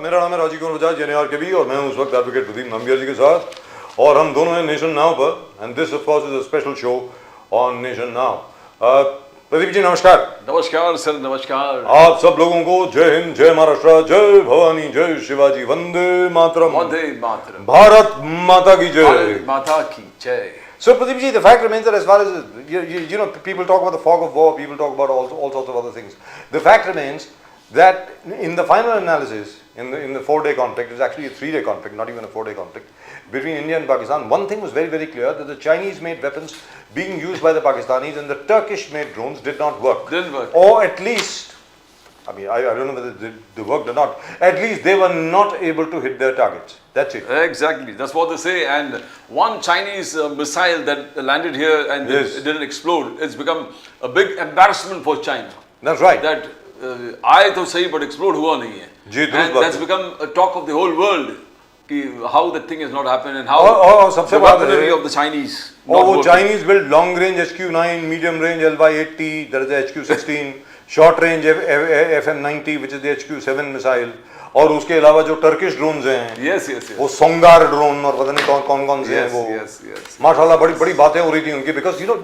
मेरा नाम है राजीव बजाज NARKB और मैं हूं उस वक्त एडवोकेट प्रदीप नंबियार जी के साथ और हम दोनों हैं नेशन नाउ पर and this of course is a special show on nation now. Pradeep ji नमस्कार। नमस्कार सर, नमस्कार। आप सब लोगों को जय हिंद, जय महाराष्ट्र, जय भवानी, जय शिवाजी, वंदे मातरम, वंदे मातरम, भारत माता की जय, भारत माता की जय। So Pradeep ji, the fact remains that as far as you know, people talk about the fog of war, people talk about all sorts of other things. The fact remains that in the final analysis, in the 4-day conflict, it's actually a 3-day conflict, not even a 4-day conflict between India and Pakistan. One thing was very, very clear, that the Chinese-made weapons being used by the Pakistanis and the Turkish-made drones did not work. Didn't work. Or at least, I mean, I don't know whether they worked or not. At least they were not able to hit their targets. That's it. Exactly. That's what they say. And one Chinese missile that landed here and Yes. it didn't explode, it's become a big embarrassment for China. That's right. That आए तो सही but explode हुआ नहीं है. जी, And that's become a talk of the whole world. कि how that thing has not happened and how सबसे the बड़ा weaponry of the Chinese. और वो Chinese built long range HQ9, medium range LY-80, there is the HQ16, short range FM-90 which is the HQ7 missile, और उसके अलावा जो Turkish drones हैं, yes, yes, yes. वो सोंगार ड्रोन और पता नहीं कौन से हैं वो, माशाल्लाह बड़ी बातें हो रही थी उनकी, because you know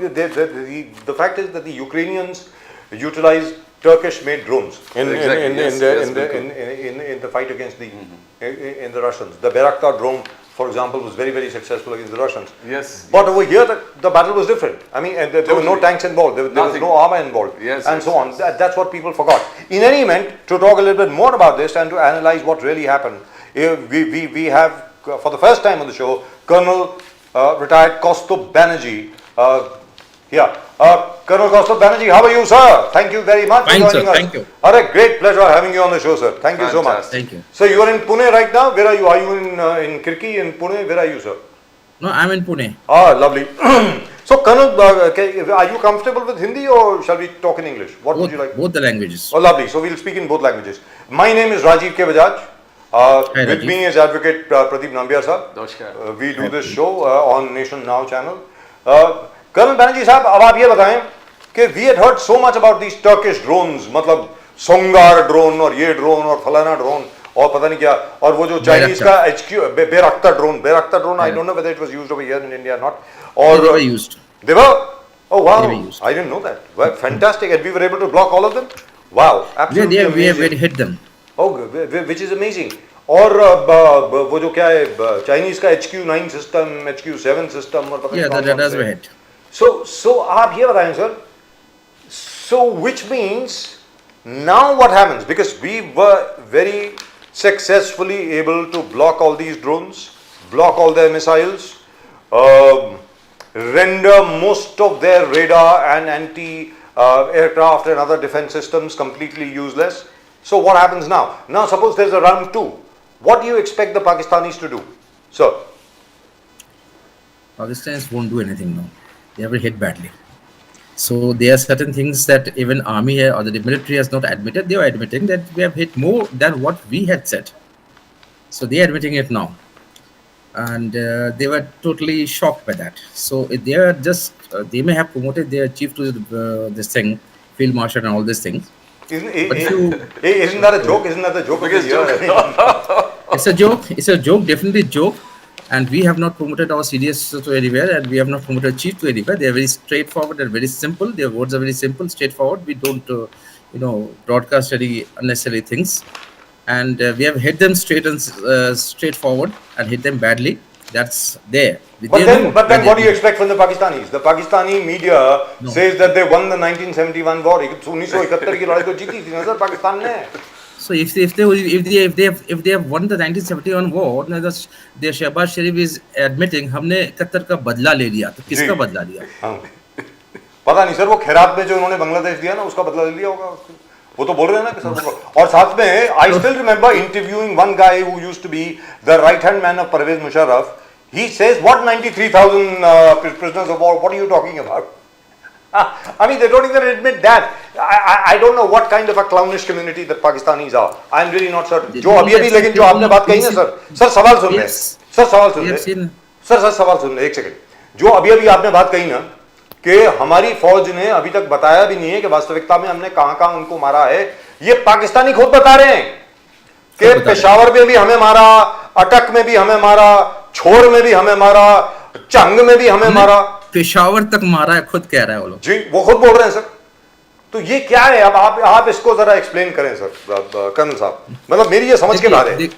the fact is that the Ukrainians utilized Turkish-made drones in the fight against the Russians. The Bayraktar drone, for example, was very, very successful against the Russians. Yes. But over here, the battle was different. I mean, there were no tanks involved. There was no armor involved, and so on. That's what people forgot. In any event, to talk a little bit more about this and to analyze what really happened, we have, for the first time on the show, Colonel retired Kaustubh Banerjee. Colonel Kaustubh Banerjee, how are you, sir? Thank you very much for joining us. Thank you. A great pleasure having you on the show, sir. Thank you so much. Thank you. So you are in Pune right now. Where are you? Are you in Kirki in Pune? Where are you, sir? No, I'm in Pune. Ah, lovely. So, Colonel, are you comfortable with Hindi or shall we talk in English? What would you like? Both the languages. Oh, lovely. So we'll speak in both languages. My name is Rajiv Bajaj. With Rajiv. me is Advocate Pradeep Nambiar, sir. Namaskar. We do this show on Nation Now channel. Colonel Banerjee साहब, अब आप ये बताएं कि we had heard so much about these Turkish drones, मतलब सोंगार drone और ये drone और फलाना ड्रोन और पता नहीं क्या, और वो जो चाइनीज का HQ Bayraktar drone, I don't know whether it was used over here in India or not. Or they were used. They were? Oh wow! They were used. I didn't know that. Well, fantastic, and we were able to block all of them. Wow, absolutely Yeah, we amazing. have hit them. Oh, which is amazing. और वो जो क्या है Chinese का HQ9 system, HQ7 system और पता नहीं कौन that was hit. So आप ये बताएं sir. So which means now what happens? Because we were very successfully able to block all these drones, block all their missiles, render most of their radar and anti-aircraft and other defense systems completely useless. So what happens now? Now suppose there's a round 2. What do you expect the Pakistanis to do? Sir? Pakistanis won't do anything now. They were hit badly. So there are certain things that even army or the military has not admitted. They are admitting that we have hit more than what we had said. So they are admitting it now. And they were totally shocked by that. So they are just, they may have promoted their chief to this thing, field marshal and all these things. Isn't that a joke? Isn't that the joke of the year? It's a joke. It's a joke, definitely a joke. And we have not promoted our CDS to anywhere, and we have not promoted chief to anywhere. They are very straightforward and very simple. Their words are very simple, straightforward. We don't, broadcast any unnecessary things. And we have hit them straightforward and hit them badly. That's there. But then what do you expect from the Pakistanis? The Pakistani media says that they won the 1971 war. 1971 की लड़ाई तो जीती थी ना sir Pakistan ने. So if they have won the 1971 war, then the Shehbaz Sharif is admitting हमने 71 का बदला ले लिया. तो किसका बदला लिया? पता नहीं सर, वो खैरात में जो उन्होंने बांग्लादेश दिया ना उसका बदला ले लिया होगा. वो तो बोल रहे हैं ना कि सर. और साथ में I still remember interviewing one guy who used to be the right hand man of Pervez Musharraf. He says, what 93,000 prisoners of war? What are you talking about? I mean, they don't even admit that. I don't know what kind of a clownish community the Pakistanis are. I'm really not certain. जो अभी लेकिन जो आपने बात कही ना sir सवाल सुन ले. सर सवाल सुन ले. सर सवाल सुन ले एक सेकंड. जो अभी आपने बात कही ना कि हमारी फौज ने अभी तक बताया भी नहीं है कि वास्तविकता में हमने कहां-कहां उनको मारा है. ये पाकिस्तानी खुद बता रहे हैं. कि पेशावर में भी हमें मारा, अटक में भी हमें मारा, छोर में भी हमें मारा, चंग में भी हमें मारा, पेशावर तक मारा है, खुद कह रहा है वो लोग। जी वो खुद बोल रहे हैं सर। तो ये क्या है? अब आप इसको जरा एक्सप्लेन करें सर कर्नल साहब, मतलब मेरी ये समझ के बाहर है।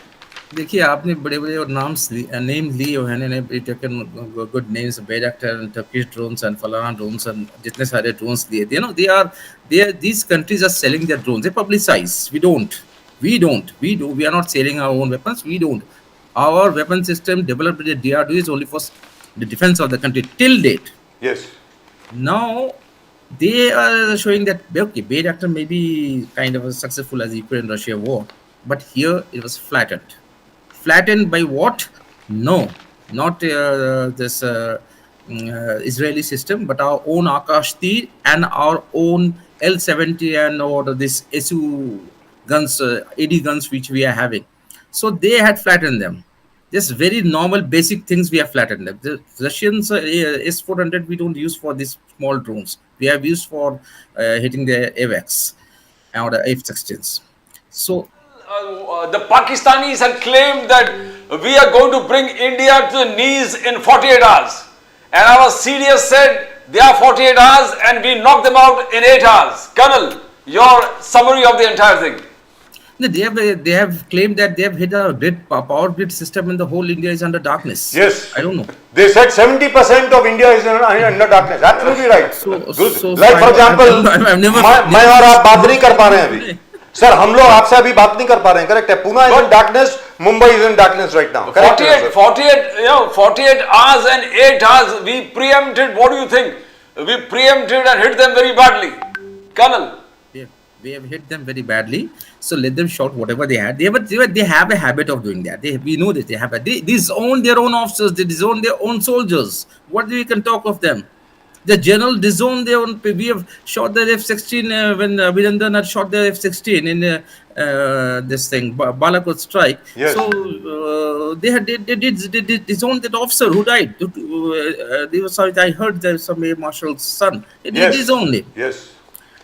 देखिए आपने बड़े बड़े और नेम लिए हुए हैं, good names, Bayraktar, Turkish drones and फलाना ड्रोन्स एंड जितने सारे ड्रोन्स दिए, you know they are these countries are selling their drones, they publicize. We are not selling our own weapons. We don't. Our weapon system developed by the DRDO is only for the defense of the country till date. Yes. Now they are showing that okay, Bayraktar may be kind of successful as Ukraine-Russia war, but here it was flattened. Flattened by what? No, not this Israeli system, but our own Akash-Tir and our own L-70 and or this SU guns, AD guns which we are having. So they had flattened them. Just very normal basic things we have flattened them. The Russians S-400 we don't use for these small drones. We have used for hitting the AWACS or the F-16s. So the Pakistanis had claimed that we are going to bring India to the knees in 48 hours. And our CDS said they are 48 hours and we knocked them out in 8 hours. Colonel, your summary of the entire thing. They have claimed that they have hit a power grid system and the whole India is under darkness. Yes. I don't know. They said 70% of India is under darkness. Absolutely right. So like for example, मैं और आप बात नहीं कर पा रहे हैं अभी. सर हम लोग आपसे अभी बात नहीं कर पा रहे हैं, करेक्ट है? Pune is in darkness, Mumbai is in darkness right now. 48 hours and 8 hours we preempted. What do you think? We preempted and hit them very badly. Colonel. We have hit them very badly. So let them shout whatever they had. They have a habit of doing that. We know that they have. They disown their own officers. They disown their own soldiers. What we can talk of them? The general disowned their own. We have shot their F-16 when Abhinandan had shot their F-16 in this thing, Balakot strike. Yes. So they disowned that officer who died. I heard there's some Air Marshal's son. They disowned him. Yes.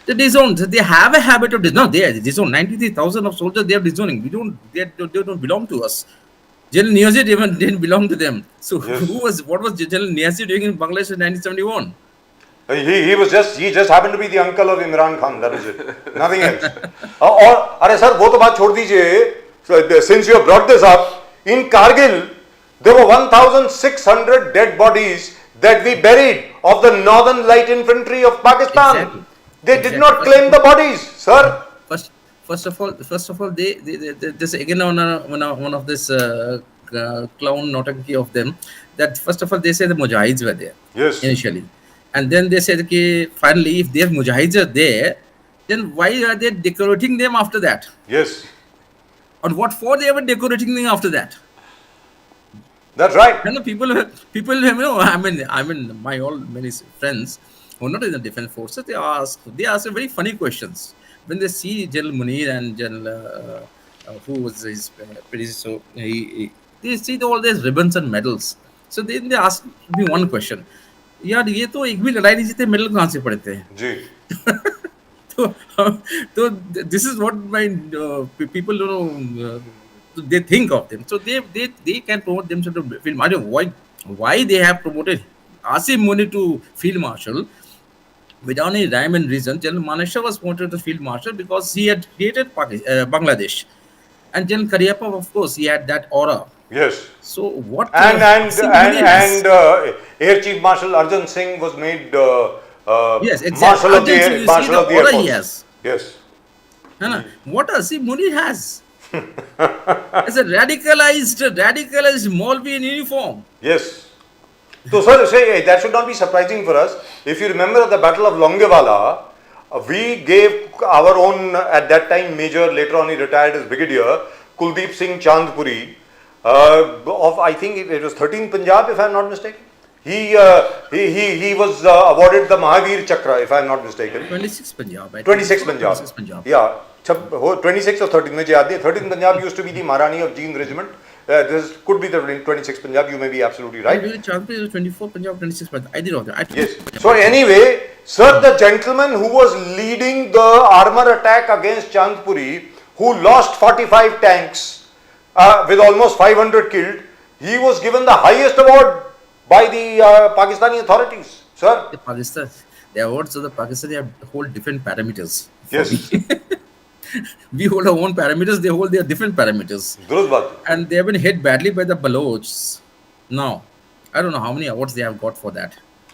They disown. They have a habit of no. They disown 93,000 of soldiers. They are disowning. They don't belong to us. General Niazi even didn't belong to them. So what was General Niazi doing in Bangladesh in 1971? He just happened to be the uncle of Imran Khan. That was it. Nothing else. और अरे sir वो तो बात छोड़ दीजिए. Since you have brought this up, in Kargil there were 1,600 dead bodies that we buried of the Northern Light Infantry of Pakistan. Exactly. They did not claim the bodies, sir. First of all, they this again one of this clown naughty of them. That first of all they say the Mujahids were there. Yes. Initially, and then they said that finally if their Mujahids are there, then why are they decorating them after that? Yes. And what for they were decorating them after that? That's right. And the people, you know, I mean, my many friends who are not in the defense forces, they ask very funny questions when they see General Munir and General who was his predecessor. They see all these ribbons and medals. So then they ask me one question. यार ये तो एक भी लड़ाई नहीं जीते, medal कहाँ से पड़ते हैं? जी. तो this is what my people they think of them. So they can promote themselves to field marshal. Why they have promoted Asim Munir to field marshal without any rhyme and reason? General Manesha was promoted to field marshal because he had created Bangladesh, and General Karyappa, of course, he had that aura. Yes. So what? And Air Chief Marshal Arjun Singh was made yes, exactly. Marshal of the Air Force. Yes. Yes. What Asim Munir has? As a radicalized Maulvi in uniform. Yes. So, sir, say that should not be surprising for us. If you remember at the Battle of Longewala, we gave our own, at that time, Major, later on he retired as Brigadier, Kuldeep Singh Chandpuri, of I think it was 13th Punjab, if I am not mistaken. He was awarded the Mahavir Chakra, if I am not mistaken. 26th Punjab. 26th Punjab. Yeah. 26th or 13th, मुझे याद नहीं. 13th Punjab used to be the Maharani of Jean Regiment. This could be the 26th Punjab. You may be absolutely right. Chandpuri was 24th Punjab, 26th Punjab. I did all that. Yes. So anyway, sir, the gentleman who was leading the armor attack against Chandpuri who lost 45 tanks with almost 500 killed, he was given the highest award by the Pakistani authorities, sir. Pakistan, the awards of the Pakistani have hold different parameters. Yes. We hold our own parameters, they hold their different parameters. दुरुस्त बात. And they have been hit badly by the Balochs. Now, I don't know how many awards they have got for that.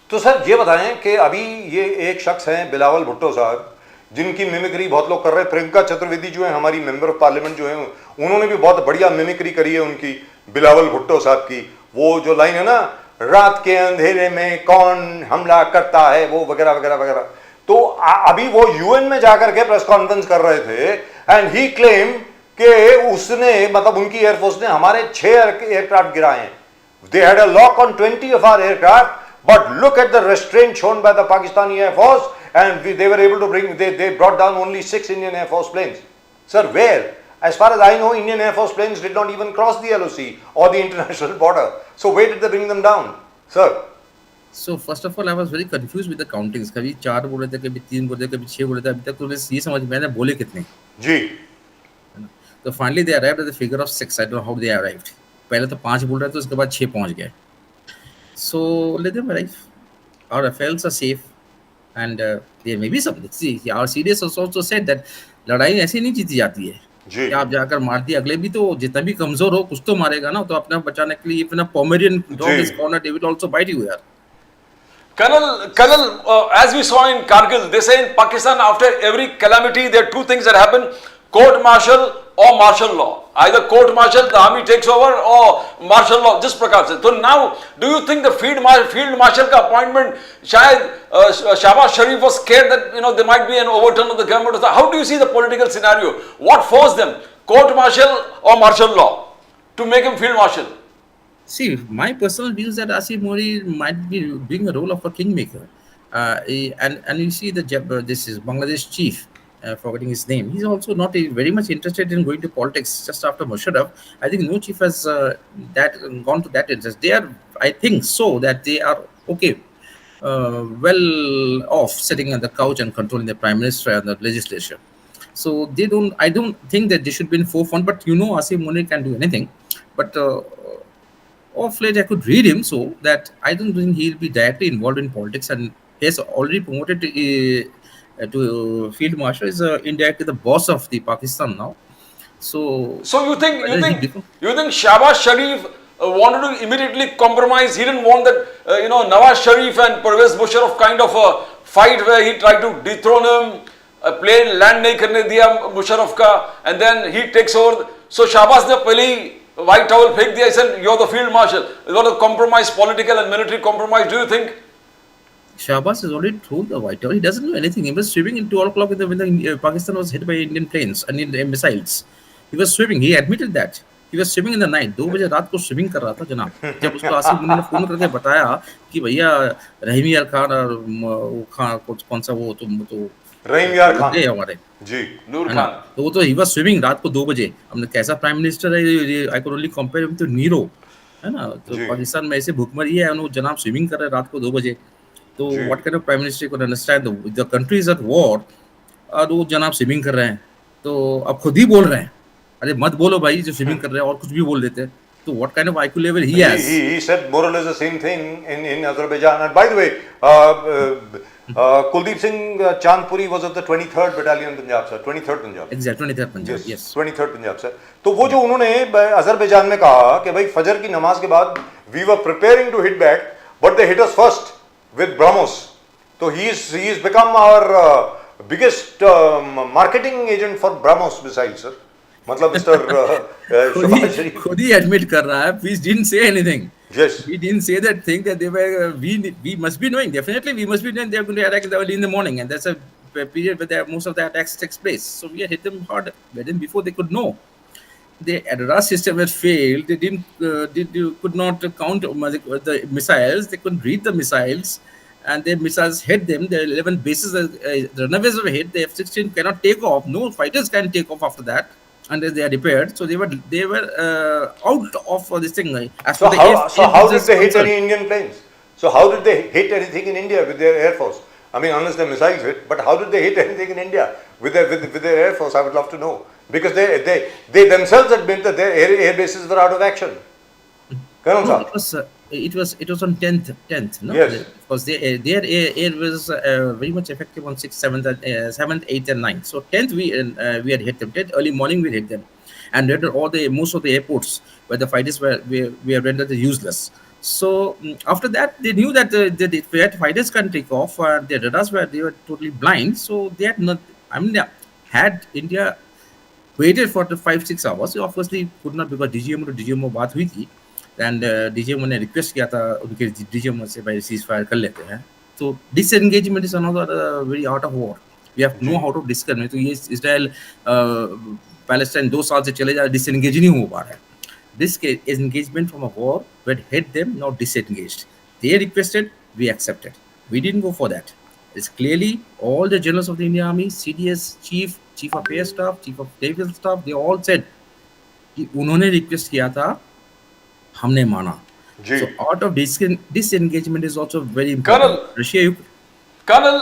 तो sir ये बताएं कि अभी ये एक शख्स हैं बिलावल भुट्टो साहब, जिनकी मिमिक्री बहुत लोग कर रहे हैं. प्रियंका चतुर्वेदी जो है हमारी मेंबर ऑफ पार्लियामेंट जो है, उन्होंने भी बहुत बढ़िया मिमिक्री करी है उनकी, बिलावल भुट्टो साहब की. वो जो लाइन है ना, रात के अंधेरे में कौन हमला करता है, वो वगैरह वगैरह वगैरह. तो अभी वो यूएन में जाकर के प्रेस कॉन्फ्रेंस कर रहे थे एंड ही क्लेम कि उसने, मतलब उनकी एयरफोर्स ने हमारे 6 एयरक्राफ्ट गिराए हैं. They had a lock on 20 of our aircraft, but look at the restraint shown by the Pakistani Air Force, and they were able to bring, they brought down only 6 Indian Air Force planes. Sir, where? As far as I know, Indian Air Force planes did not even cross the LOC or the international border. So where did they bring them down, sir? So first of all, I was very confused with the countings. कभी 4 बोले थे, कभी 3 बोले थे, कभी 6 बोले थे. अभी तक तो ये समझ में आया बोले कितने. जी. So finally they arrived at the figure of 6. I don't know how they arrived. पहले तो 5 बोल रहे थे, उसके बाद 6 पहुंच गए. So let them arrive. Our Rafales are safe, and there may be something. See, our CDS also said that लड़ाई ऐसे नहीं जीती जाती है. कि आप जाकर मार दिए, अगले भी तो जितना भी कमजोर हो कुछ तो मारेगा ना. तो अपना बचाने के लिए अपना Pomerian dog is cornered, they will also bite you यार. Colonel, as we saw in Kargil, they say in Pakistan after every calamity there are 2 things that happen: court martial or martial law. Either court martial, the army takes over, or martial law. Just prakar se. So now, do you think the field marshal ka appointment, shayad Shahbaz Sharif was scared that there might be an overturn of the government? How do you see the political scenario? What forced them, court martial or martial law, to make him field marshal? See, my personal view is that Asif Mori might be doing a role of a kingmaker. And you see this is Bangladesh chief, forgetting his name. He's also not very much interested in going to politics just after Musharraf. I think no chief has gone to that interest. They are, I think so, that they are okay, well off sitting on the couch and controlling the prime minister and the legislature. So I don't think that they should be in forefront, but Asif Mori can do anything. But of late I could read him so that I don't think he'll be directly involved in politics, and he has already promoted to field marshal, is indirectly the boss of the Pakistan now. So you think Shahbaz Sharif wanted to immediately compromise? He didn't want that Nawaz Sharif and Pervez Musharraf kind of a fight where he tried to dethrone him, a plane land nahi karne diya Musharraf ka, and then he takes over. So Shahbaz ne pehle white towel फेंक दिया, he said you're the field marshal. It was a compromise, political and military compromise. Do you think? Shahbaz has already told the White House he doesn't know anything. He was swimming in 12 o'clock when Pakistan was hit by Indian planes and Indian missiles. He was swimming. He admitted that. He was swimming in the night. 2 बजे रात को swimming कर रहा था जनाब. जब उसको आसिफ मुनी ने फोन करके बताया कि भैया रहीम यार खान और वो खान कौन सा वो तो रहीम यार खान हमारे जी नूर खान, तो वो तो ही वाज स्विमिंग रात को 2 बजे. हमने कैसा प्राइम मिनिस्टर है, I can only compare him to Nero, है ना. तो पाकिस्तान में ऐसे भूखमरी है, वो जनाब स्विमिंग कर रहे हैं रात को 2 बजे. तो what kind of prime minister can understand the country is at war और वो जनाब स्विमिंग कर रहे हैं. तो अब खुद ही बोल रहे हैं अरे मत बोलो भाई जो स्विमिंग कर रहे हैं, और कुछ भी बोल देते हैं. So what kind of IQ level he has? He said more or less the same thing in Azerbaijan. And by the way, Kuldeep Singh Chandpuri was of the 23rd Battalion Punjab, sir. 23rd Punjab. Exactly, 23rd Punjab. Yes. 23rd Punjab, sir. तो वो जो उन्होंने Azerbaijan में कहा कि भाई फजर की नमाज के बाद we were preparing to hit back, but they hit us first with BrahMos. So he is become our biggest marketing agent for BrahMos missiles, sir. मतलब मिस्टर खुद ही एडमिट कर रहा है. We didn't say anything. Yes. We didn't say that thing that they were. We must be knowing. Definitely, we must be knowing they are going to attack early in the morning, and that's a period where most of the attacks takes place. So we had hit them hard, but then before they could know. The radar system had failed. They could not count the missiles. They couldn't read the missiles, and their missiles hit them. The 11 bases, the runaways were hit. The F-16 cannot take off. No fighters can take off after that unless they are repaired. So they were out of this thing. So how did they hit any Indian planes? So how did they hit anything in India with their air force? I mean, unless the missiles hit, but how did they hit anything in India with their air force? I would love to know. because they themselves admit that their air bases were out of action. Colonel No, Sahab. it was on 10th, no? Yes. Because their air was very much effective on 6th, 7th, 7th, 8th, and 9th. So 10th we had hit them. 10th early morning we hit them, and rendered most of the airports where the fighters we have rendered useless. So after that they knew that if we had fighters can't take off, their radars they were totally blind. So they had not. I mean, had India waited for the 5-6 hours, so obviously could not, because DGMO to DGMO बात हुई थी, and DGMO ने request किया था उनके DGMO से भाई cease fire कर लेते हैं. तो disengagement is another very art of war. We have know how to discuss. तो ये इजराइल पैलेस्टाइन 2 साल से चले जा रहे, डिसएंगेज नहीं हो पा रहा है. This is engagement from a war where hit them, now disengaged. They requested, we accepted. We didn't go for that. It's clearly all the generals of the Indian Army, CDS, Chief of Air Staff, Chief of Naval Staff, they all said कि उन्होंने request किया था, हमने माना. So art of disengagement is also very important. Colonel,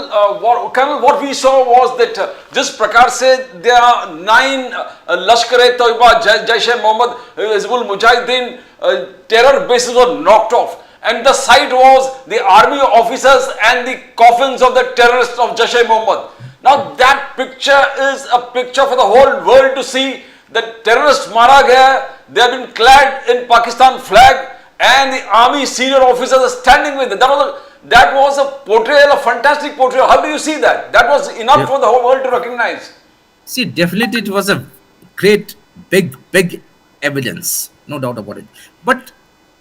Colonel, what we saw was that just Prakar said there are 9 Lashkar-e-Toiba, Jaish-e-Mohammed, Hizbul Mujahideen terror bases were knocked off, and the site was the army officers and the coffins of the terrorists of Jaish-e-Mohammed. Now that picture is a picture for the whole world to see. The terrorists mara gaya, they have been clad in Pakistan flag, and the army senior officers are standing with them. That was a portrayal, a fantastic portrayal. How do you see that? That was enough for the whole world to recognize. See, definitely it was a great, big evidence, no doubt about it. But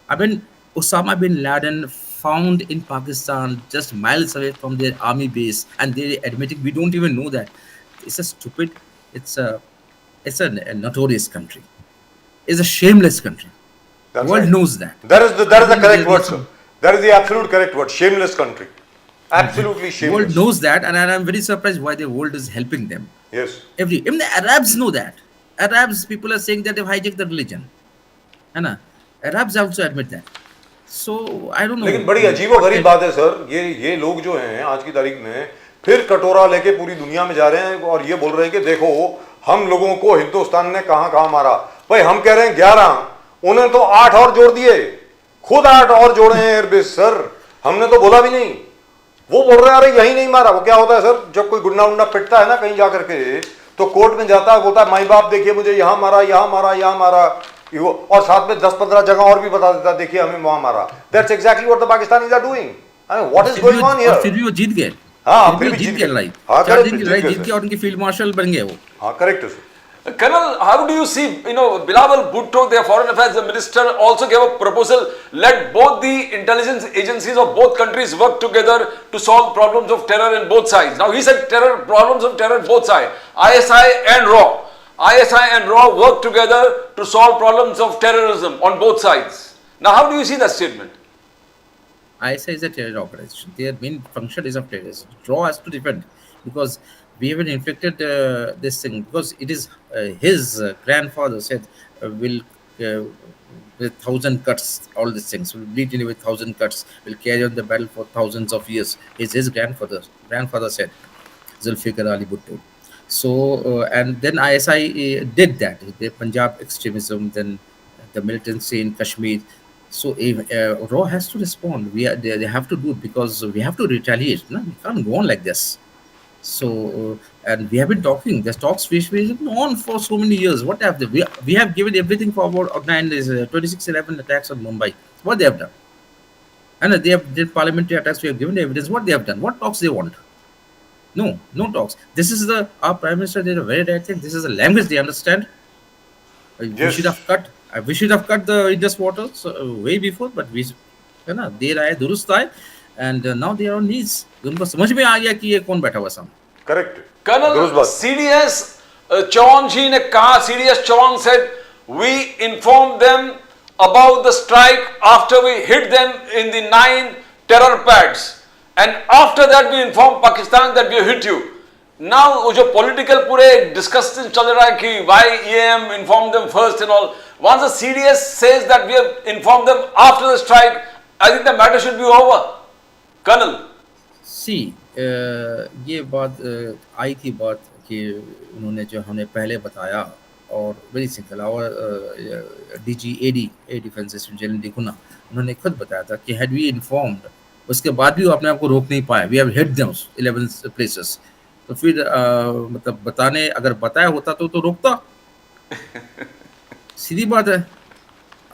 I mean, Osama bin Laden found in Pakistan, just miles away from their army base, and they admitting we don't even know that. It's a stupid, it's a notorious country. It's a shameless country. The world knows that. That is the correct word, sir. That is the absolute correct word. Shameless country. Absolutely shameless. The world knows that, and I'm very surprised why the world is helping them. Yes. Even the Arabs know that. Arabs, people are saying that they've hijacked the religion. Arabs also admit that. So I don't know. लेकिन बड़ी अजीबो गरीब बात है sir, ये लोग जो हैं आज की तारीख में फिर कटोरा लेके पूरी दुनिया में जा रहे हैं और ये बोल रहे हैं कि देखो हम लोगों को हिंदुस्तान ने कहां मारा. भाई हम कह रहे हैं 11, उन्हें तो 8 और जोड़ दिए, खुद 8 और जोड़े हैं एयरबेस सर, हमने तो बोला भी नहीं. वो बोल रहे हैं अरे यही नहीं मारा. वो क्या होता है सर, जब कोई गुंडा उंडा पिटता है ना कहीं जाकर के, तो कोर्ट में जाता है, बोलता है माई बाप देखिए मुझे यहाँ मारा, यहाँ मारा, यहाँ मारा, और साथ में 10-15 जगह और भी बता देता है देखिए हमें वहां मारा. That's exactly what the Pakistanis are doing. I mean what is going on here. फिर भी वो जीत गए. हाँ, फिर भी जीत गए लड़ाई. हाँ, 4 दिन की लड़ाई जीत के और उनके फील्ड मार्शल बन गए वो. हाँ, करेक्ट है sir. Colonel, how do you see, Bilawal Bhutto, their foreign affairs minister, also gave a proposal, let both the intelligence agencies of both countries work together to solve problems of terror in both sides. Now he said problems of terror both sides, ISI and RAW. ISI and RAW work together to solve problems of terrorism on both sides. Now how do you see that statement? ISI is a terror organization. Their main function is of terrorism. RAW has to defend, because we haven't inflicted this thing, because it is his grandfather said will with 1,000 cuts, all these things will bleed in with 1,000 cuts, will carry on the battle for thousands of years. Is his grandfather said, Zulfikar Ali Bhutto. So and then ISI did that. The Punjab extremism, then the militancy in Kashmir. So RAW has to respond. They have to do it, because we have to retaliate. No? We can't go on like this. So and we have been talking. The talks which we have been on for so many years. What have they? We have given everything for about 26/11 attacks on Mumbai. What they have done? And they have did parliamentary attacks. We have given evidence. What they have done? What talks they want? No talks. This is our prime minister did a very right thing. This is a language they understand. Yes. We should have cut the Indus waters way before, but देर आए दुरुस्त आए, and now they are on knees. उनको समझ में आ गया कि ये कौन बैठा हुआ सामने. Correct. Colonel CDS Chauhan ji ने कहा, CDS Chauhan said, we informed them about the strike after we hit them in the 9 terror pads, and after that we informed Pakistan that we hit you. Now जो political पूरे discussion चल रहा है कि why EAM informed them first and all. Once the CDS says that we have informed them after the strike, I think the matter should be over. Colonel. See, ये बात आई थी बात कि उन्होंने जो हमें पहले बताया, और वेरी सिंपल, और DGAD ए डिफेंस जनरल डिकुना, उन्होंने खुद बताया था कि हैड वी इन्फॉर्म्ड, उसके बाद भी वो अपने आप को रोक नहीं पाए, we have hit them 11 places. तो फिर मतलब बताने, अगर बताया होता तो रोकता, सीधी बात है।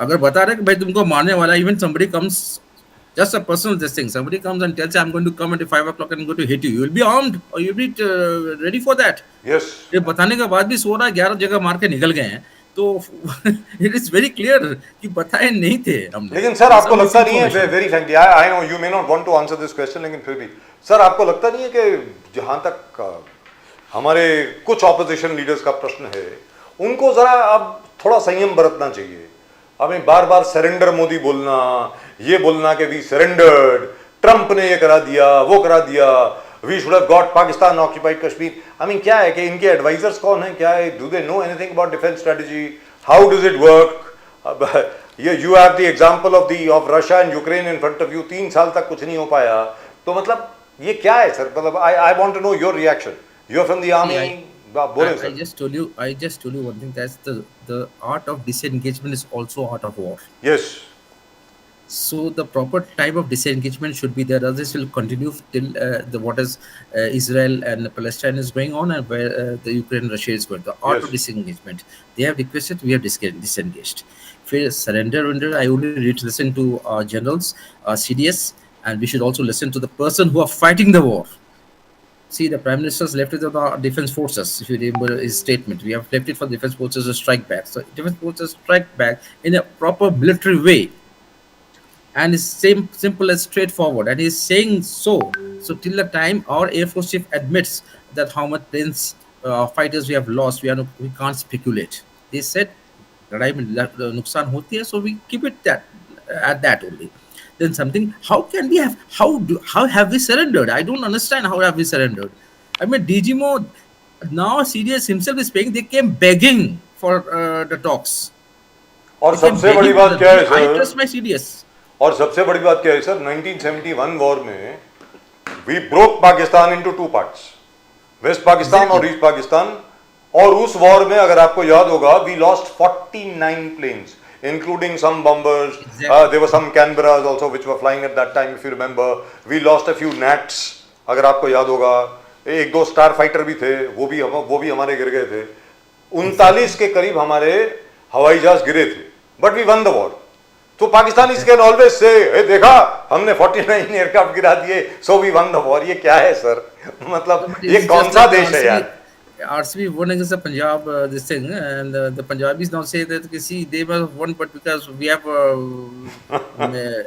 अगर बता रहे कि भाई तुमको मारने वाला, even somebody comes, just a personal this thing, somebody comes and tells you I'm going to come at 5 o'clock and I'm going to hit you, you will be armed or you'll be ready for that. Yes. ये बताने के बाद भी 16-11 जगह मार के निकल गए हैं, तो it is very clear कि बताए नहीं थे हमने। लेकिन सर आपको लगता नहीं है, very frankly, I know you may not want to answer this question, लेकिन फिर भी सर आपको लगता नहीं है कि जहां तक हमारे कुछ ऑपोजिशन लीडर्स का प्रश्न है, उनको जरा अब थोड़ा संयम बरतना चाहिए। हमें बार बार सरेंडर मोदी बोलना, ये बोलना कि वी सरेंडर्ड, ट्रंप ने ये करा दिया, वो करा दिया, we should have got Pakistan occupied Kashmir. I mean क्या है कि इनके एडवाइजर्स कौन है, क्या है, do they know anything about defence strategy, how does it work? You have the example of Russia and Ukraine in front of you, 3 साल तक कुछ नहीं हो पाया, तो मतलब ये क्या है सर? मतलब I want to know your reaction, you are from the army. I just told you one thing, that's the art of disengagement is also art of war. Yes. So the proper type of disengagement should be there, others will continue till what is Israel and Palestine is going on, and where the Ukraine and Russia is going. The art of disengagement, they have requested, we have disengaged. For surrender, I only need to listen to generals, CDS, and we should also listen to the person who are fighting the war. See, the Prime Minister's left it to the defense forces. If you remember his statement, we have left it for the defense forces to strike back. So defense forces strike back in a proper military way, and it's simple and straightforward. And he's saying so. So till the time our Air Force chief admits that how much planes, fighters we have lost, we can't speculate. They said लड़ाई में नुकसान होती है, so we keep it at that only. Then something, how can we have, how have we surrendered? I don't understand how have we surrendered. I mean, DGMO, now CDS himself is saying they came begging for the talks. और सबसे बड़ी बात क्या है sir? I trust my CDS. और सबसे बड़ी बात क्या है सर? 1971 वॉर में we broke Pakistan into 2 parts, west Pakistan और ईस्ट पाकिस्तान। और उस वॉर में अगर आपको याद होगा, we lost 49 planes, including some bombers. There were some Canberras also which were flying at that time, if you remember. We lost a few Nats, अगर आपको याद होगा, 1-2 स्टार फाइटर भी थे, वो भी हमारे गिर गए थे। 39 के करीब हमारे हवाई जहाज गिरे थे, but we won the war. तो पाकिस्तानीज कैन ऑलवेज से, देखा हमने 49 एयरक्राफ्ट गिरा दिए, so we won the war। ये क्या है सर? मतलब ये कौन सा देश है यार? RCB won against the Punjab, this thing, and the Punjabis now say that, see, they were won, but because we have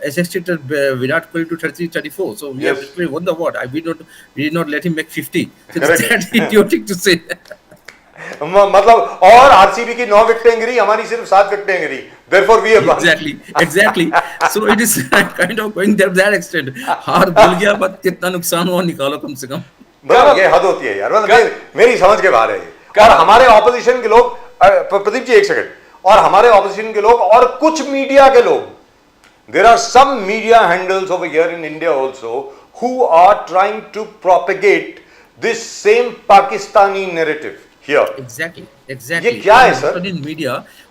executed Virat Kohli to 33-34, so we have actually won the war. We did not let him make 50. So it's that idiotic to say. मतलब और RCB की 9 विकेटें गिरी, हमारी सिर्फ 7 विकेटें गिरी, therefore we have won. Exactly. So it is kind of going there to that extent. हार भूल गया, but कितना नुकसान हुआ निकालो कम से कम। ये हद होती है यार, मतलब मेरी समझ के बाहर है। और हमारे ऑपोजिशन के लोग, प्रदीप जी एक सेकंड, और हमारे ऑपोजिशन के लोग और कुछ मीडिया के लोग, there are some media handles over here in India also who are trying to propagate this same Pakistani narrative here. Exactly. ये क्या है sir?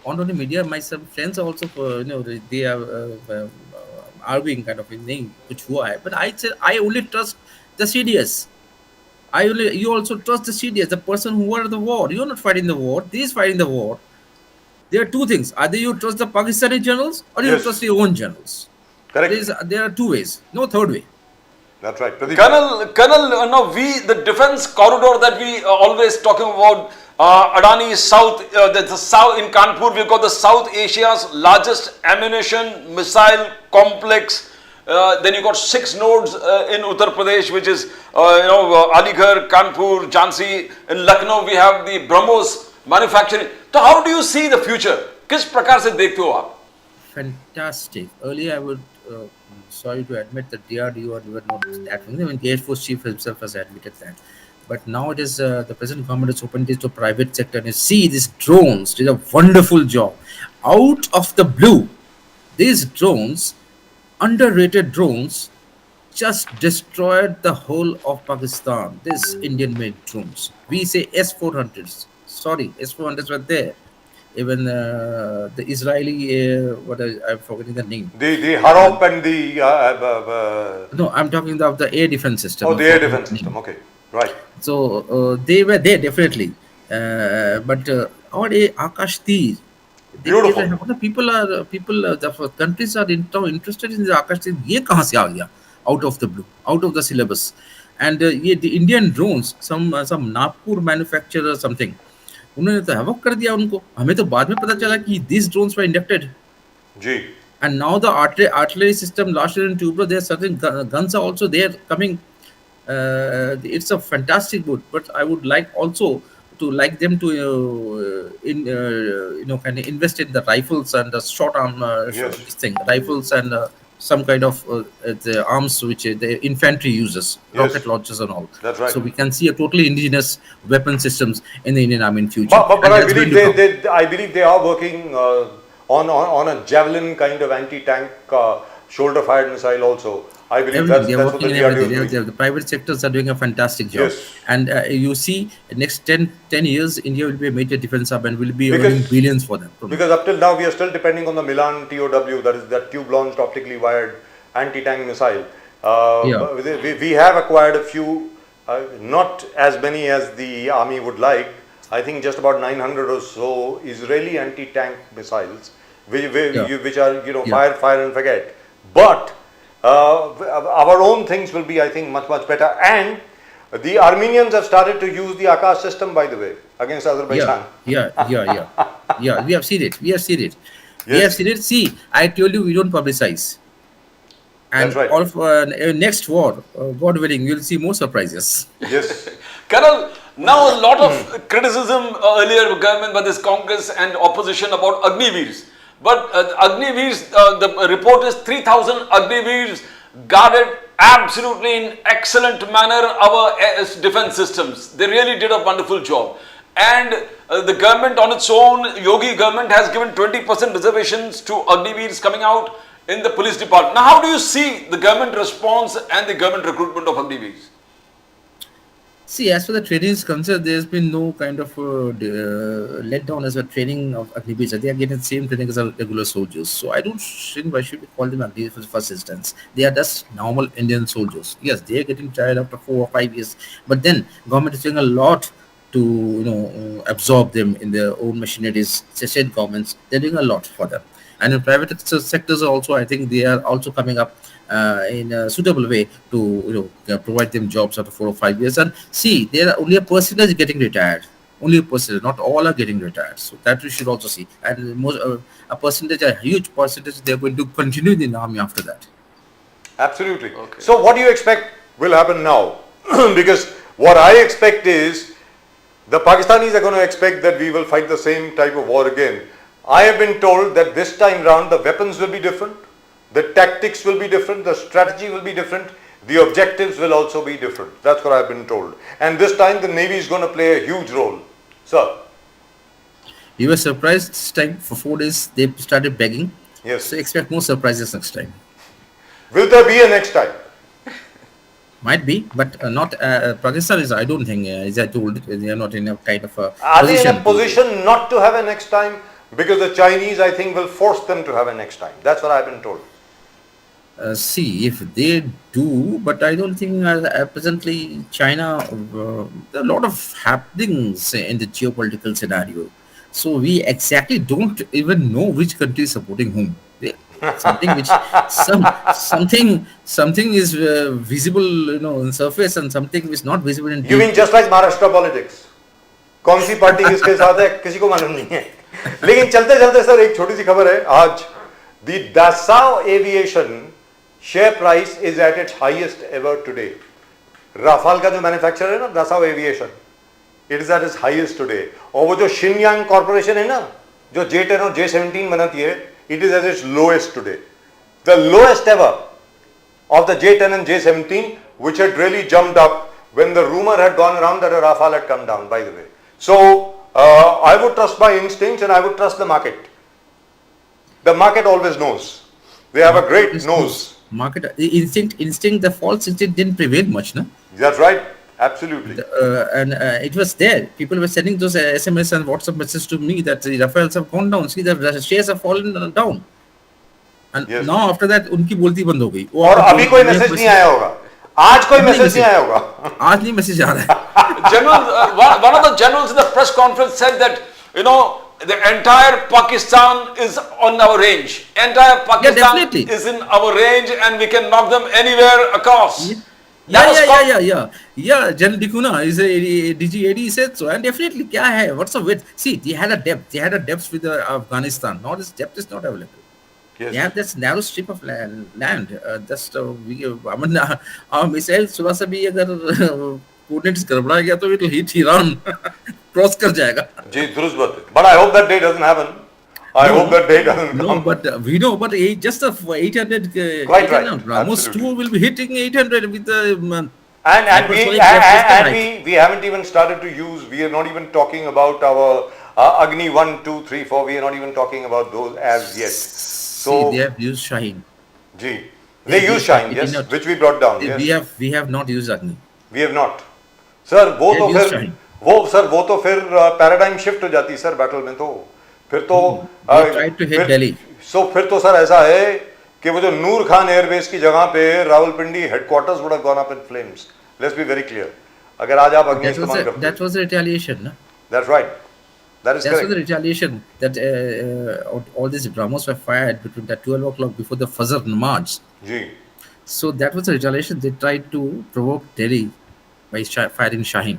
On the media, my some friends also, they are arguing kind of thing which हुआ है, but I said I only trust the CDS. You also trust the CDS, the person who won the war. You're not fighting the war. They is fighting the war. There are 2 things. Either you trust the Pakistani generals or you trust your own generals. Correct. There are 2 ways. No third way. That's right. Pradeep. Colonel, no, the defense corridor that we are always talking about, Adani South, the south in Kanpur, we've got the South Asia's largest ammunition missile complex. Then you got 6 nodes in Uttar Pradesh, which is Aligarh, Kanpur, Jhansi. In Lucknow we have the BrahMos manufacturing. So how do you see the future? किस प्रकार से देखते हो आप? Fantastic. Earlier I would sorry to admit that DRDO were not that. I mean, the Air Force chief himself has admitted that. But now it is the present government has opened this to private sector, and you see these drones did a wonderful job. Out of the blue, these drones, underrated drones, just destroyed the whole of Pakistan. This Indian-made drones. We say S-400s. Sorry, S-400s were there. Even the Israeli, I'm forgetting the name. The Harop and the No, I'm talking of the air defense system. oh, I'm the air forgetting defense the name. system. Okay, right. So they were there definitely, but our Akash Tir, they were, Beautiful. the countries are interested in the Akash Tir. ये कहाँ से आ गया? Out of the blue, out of the syllabus, and ये the Indian drones, some Nagpur manufacturer or something, उन्होंने तो havoc कर दिया उनको. हमें तो बाद में पता चला कि these drones were inducted. G. And now the artillery system last year in Tubra, there are certain guns are also there coming. It's a fantastic book, but I would like also to like them to kind of invest in the rifles and the short arm Yes. this thing, rifles and some kind of the arms which the infantry uses, Yes. rocket launchers and all. That's right. So we can see a totally indigenous weapon systems in the Indian Army in future. But And I that's believe going to come. I believe they are working on a javelin kind of anti-tank shoulder-fired missile also. I believe Everything. They are that's what the working in DRDO is everything. doing. The private sectors are doing a fantastic job. Yes. And you see, next 10 years, India will be a major defense hub and will be Because- earning billions for them. Because up till now we are still depending on the Milan TOW, that is that tube-launched optically wired anti-tank missile. Yeah. We have acquired a few, not as many as the army would like. I think just about 900 or so Israeli anti-tank missiles, which are Yeah. fire and forget. But our own things will be, I think, much better. And the Armenians have started to use the Akash system, by the way, against Azerbaijan. Yeah. We have seen it. We have seen it. Yes. See, I told you we don't publicize. And That's right. all of, next war, God willing, we'll see more surprises. Yes. Colonel, now a lot of criticism earlier government by this Congress and opposition about Agniveers. But Agniveers, the report is 3,000 Agniveers guarded absolutely in excellent manner our defense systems. They really did a wonderful job. And the government on its own, Yogi government has given 20% reservations to Agniveers coming out in the police department. Now, how do you see the government response and the government recruitment of Agniveers? See, as for the training is concerned, there's been no kind of letdown as a training of Agniveer. They are getting the same training as regular soldiers. So I don't think why should we call them Agniveer for the first instance. They are just normal Indian soldiers. Yes, they are getting tired after 4 or 5 years. But then government is doing a lot to absorb them in their own machineries. State governments, they're doing a lot for them. And in private sectors also, I think they are also coming up in a suitable way to provide them jobs after 4 or 5 years. And see, there are only a percentage getting retired. Only a percentage, not all are getting retired. So that we should also see. And most a percentage, a huge percentage, they are going to continue in the army after that. Absolutely. Okay. So what do you expect will happen now? Because what I expect is the Pakistanis are going to expect that we will fight the same type of war again. I have been told that this time round the weapons will be different, the tactics will be different, the strategy will be different, the objectives will also be different. That's what I've been told. And this time the Navy is going to play a huge role. Sir. You were surprised this time for 4 days they started begging. Yes. So expect more surprises next time. Will there be a next time? Might be, but not Pakistan is. I don't think, as I told, they are not in a kind of a Are they in position. a position not to have a next time? Because the Chinese, I think, will force them to have a next time. That's what I've been told. See, if they do, but I don't think presently China, there are a lot of happenings in the geopolitical scenario. So we exactly don't even know which country is supporting whom. Something which something is visible, on surface, and something is not visible in. You mean just like Maharashtra politics? कौन सी party किसके साथ है किसी को मालूम नहीं है. लेकिन चलते चलते सर एक छोटी सी खबर है आज. The Dassault Aviation share price is at its highest ever today. Rafale का जो मैन्युफैक्चरर है ना Dassault Aviation, it is at its highest today. और वो जो Shenyang Corporation है ना जो J10 और J17 बनाती है, it is at its lowest today. The lowest ever of the J10 and J17, which had really jumped up when the rumor had gone around that a Rafale had come down, by the way. So I would trust my instincts and I would trust the market. The market always knows. They have a great nose. market instinct, the false instinct didn't prevail much, no? That's right. Absolutely. And it was there. People were sending those SMS and WhatsApp messages to me that the Rafales have gone down. See, the shares have fallen down. And Yes. now after that, उनकी बोलती बंद हो गई. और अभी कोई message नहीं आया होगा. आज कोई मैसेज नहीं आया होगा. आज नहीं मैसेज आ रहा है. General, one of the generals in the press conference said that, the entire Pakistan is on our range. Entire Pakistan definitely. is in our range and we can knock them anywhere across. Yeah. General Dikuna is a DGAD said so, and definitely, क्या है? What's the width? See, they had a depth. They had a depth with Afghanistan. Now this depth is not available. Yes. They have this narrow strip of land. Our missile सुबह से भी अगर coordinates गड़बड़ा गया तो it will hit Iran. Cross कर जाएगा. जी दुरुस्त बात है. But I hope that day doesn't happen. I hope that day doesn't come. No, but we know, but just of 800. Quite right. Ramos 2 will be hitting 800 with the. And we haven't even started to use. We are not even talking about our Agni 1, 2, 3, 4. We are not even talking about those as yet. So see, they have used Shaheen. Ji, they use Shaheen, yes, which we brought down. Yes. We have not used Agni. We have not. Sir, वो तो फिर paradigm shift हो जाती sir battle में तो फिर तो tried to hit Delhi. So फिर तो सर ऐसा है कि वो जो नूर खान एयरबेस की जगह पे Rawalpindi headquarters would have gone up in flames. Let's be very clear. अगर आज आप अग्नि इस्तेमाल करते that was a retaliation, no? That's right. That is correct. That was the retaliation that all these Brahmos were fired between the 12 o'clock before the Fajr Namaz. Ji. So that was a retaliation. They tried to provoke Delhi by firing Shaheen.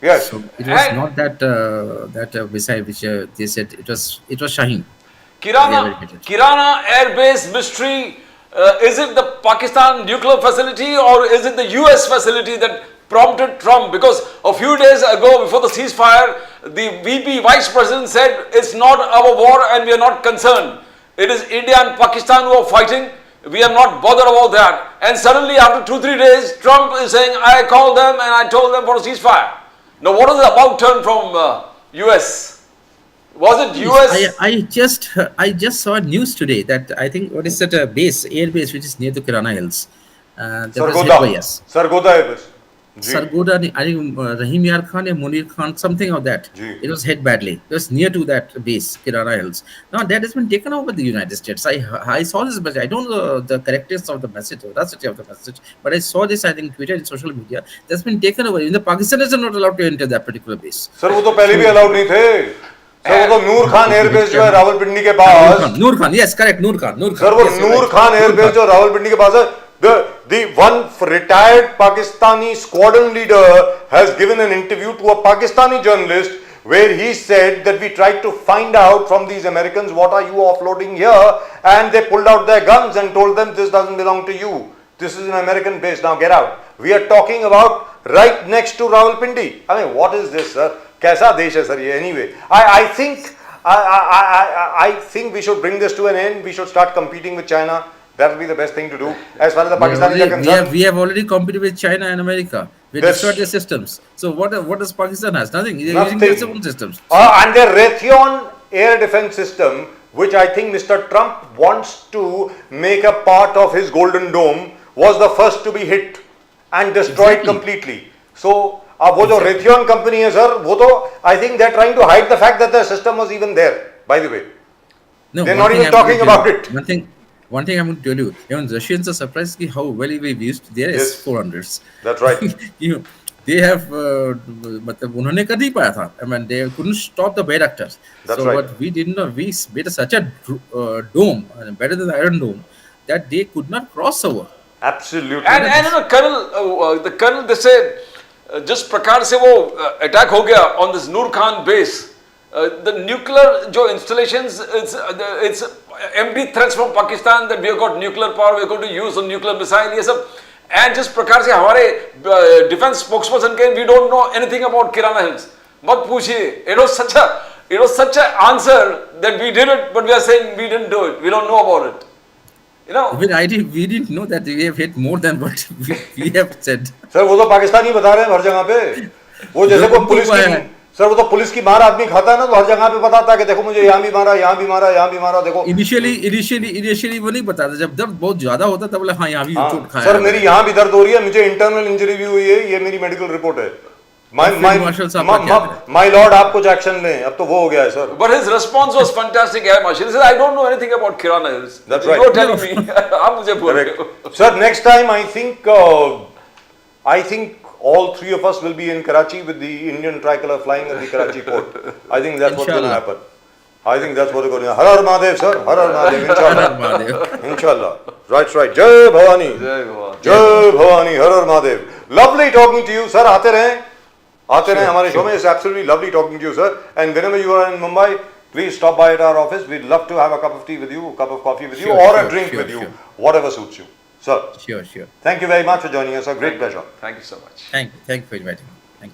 Yes. So it was not that missile which they said it was Shaheen. Kirana Air Base mystery. Is it the Pakistan nuclear facility or is it the US facility that prompted Trump? Because a few days ago, before the ceasefire, the VP Vice President said it's not our war and we are not concerned. It is India and Pakistan who are fighting. We are not bothered about that. And suddenly, after 2-3 days, Trump is saying, I called them and I told them for a ceasefire. Now, what is the about turn from US? Was it US? I just saw news today that I think what is that air base which is near the Kirana Hills. Sargoda Air Base. Sargoda, I think Rahim Yar Khan and Munir Khan, something of that. It was hit badly. It was near to that base, Kirana Hills. Now that has been taken over by the United States. I saw this message. I don't know the correctness of the message, the veracity of the message, but I saw this, I think, Twitter and social media. That's been taken over. Even the Pakistanis are not allowed to enter that particular base. Sir, वो तो पहले भी allowed नहीं थे. Sir वो तो नूर Khan airbase जो है रावलपिंडी के पास. नूर खान, yes, correct, नूर खान. सर वो नूर खान एयरबेस जो रावलपिंडी के पास है. The one retired Pakistani squadron leader has given an interview to a Pakistani journalist where he said that we tried to find out from these Americans what are you offloading here, and they pulled out their guns and told them this doesn't belong to you. This is an American base, now get out. We are talking about right next to Rawalpindi. I mean, what is this, sir? कैसा देश है sir ये? Anyway, I think we should bring this to an end. We should start competing with China. That will be the best thing to do. As far as the Pakistanis are concerned, we have already competed with China and America. We destroyed their systems. So what does Pakistan has? Nothing. They're using their own systems. And their Raytheon air defense system, which I think Mr. Trump wants to make a part of his Golden Dome, was the first to be hit and destroyed completely. So वो जो Raytheon company है sir, वो तो I think they're trying to hide the fact that the system was even there. By the way, no, they're not even talking about it. One thing I'm going to tell you, even Russians are surprised how well we've used their S-400s. That's right. They have, मतलब उन्होंने कर नहीं पाया था. I mean, they couldn't stop the Bayraktars. That's so right. what we did not, we made such a dome, better than the Iron Dome, that they could not cross over. Absolutely. And the colonel, they said, just प्रकार से वो attack हो गया on this Noor Khan base. The nuclear installations, it's empty threats from Pakistan that we have got nuclear power, we are going to use a nuclear missile, ये सब. And just प्रकार से हमारे defense spokesperson के, we don't know anything about Kirana Hills. मत पूछिए. It was such an answer that we did it, but we are saying we didn't do it. We don't know about it. You know. We didn't know that we have hit more than what we have said. Sir, वो तो पाकिस्तानी बता रहे हैं हर जगह पे. वो जैसे कोई पुलिस की सर वो तो पुलिस की मार आदमी खाता है ना, तो हर जगह पे बताता है कि देखो मुझे यहाँ भी मारा, यहाँ भी मारा, यहाँ भी मारा, देखो। इनिशियली वो नहीं बताता, जब दर्द बहुत ज्यादा होता तब बोला हाँ यहाँ भी हाँ, चोट खाया सर है। मेरी यहाँ भी दर्द हो रही है, मुझे इंटरनल इंजरी भी हुई है, ये मेरी मेडिकल रिपोर्ट है। मार्शल साहब का क्या है? माय लॉर्ड आप कुछ एक्शन लें, अब तो वो हो गया है sir. But his response was fantastic, Air Marshal. He said, I don't know anything about Kirana Hills. That's You're right. telling me. आप मुझे बोल रहे हो। Sir, next time I think all three of us will be in Karachi with the Indian tricolor flying at the Karachi port. I think that's what's going to Inshallah. happen. I think that's what's going to happen. Har Har Mahadev, sir. Har Har Mahadev. Inshallah. Mahadev. Inshallah. Right. Jai Bhavani. जय भगवान। Jai Bhavani. Har Har Mahadev. Lovely talking to you, sir. आते रहें हमारे show में. It's absolutely lovely talking to you, sir. And whenever you are in Mumbai, please stop by at our office. We'd love to have a cup of tea with you, a cup of coffee with you, Sure, or sure, a drink sure, with you, sure. whatever suits you. Sir, Sure. thank you very much for joining us, sir. Great pleasure. Thank you so much. Thank you for inviting me. Thank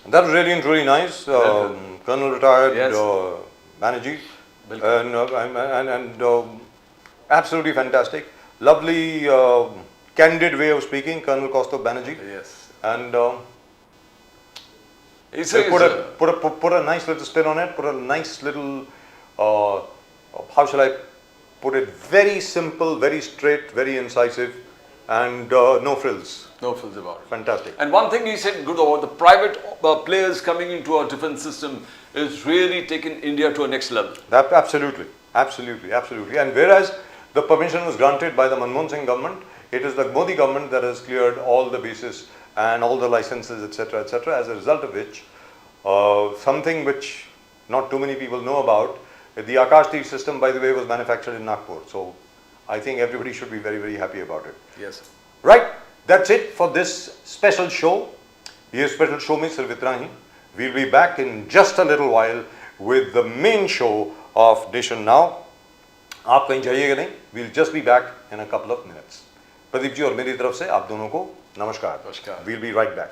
you. That was really and truly nice. Colonel retired Yes. Banerjee, Bilkul. and absolutely fantastic. Lovely, candid way of speaking, Colonel Kaustubh Banerjee. Yes. And He says, put a nice little spin on it. Put a nice little, how shall I put it? Very simple, very straight, very incisive, and no frills. no frills about it. Fantastic. And one thing he said good about the private players coming into our defense system is really taken India to a next level. Absolutely. And whereas the permission was granted by the Manmohan Singh government, it is the Modi government that has cleared all the bases and all the licenses, etc., as a result of which, something which not too many people know about, the Akash Tir system, by the way, was manufactured in Nagpur. So I think everybody should be very, very happy about it. Yes. Right, that's it for this special show. ये special show में सिर्फ इतना ही. We'll be back in just a little while with the main show of Nation Now. आप कहीं जाइएगा नहीं. We'll just be back in a couple of minutes. Pradeep ji और मेरी तरफ से आप दोनों को नमस्कार. नमस्कार. We'll be right back.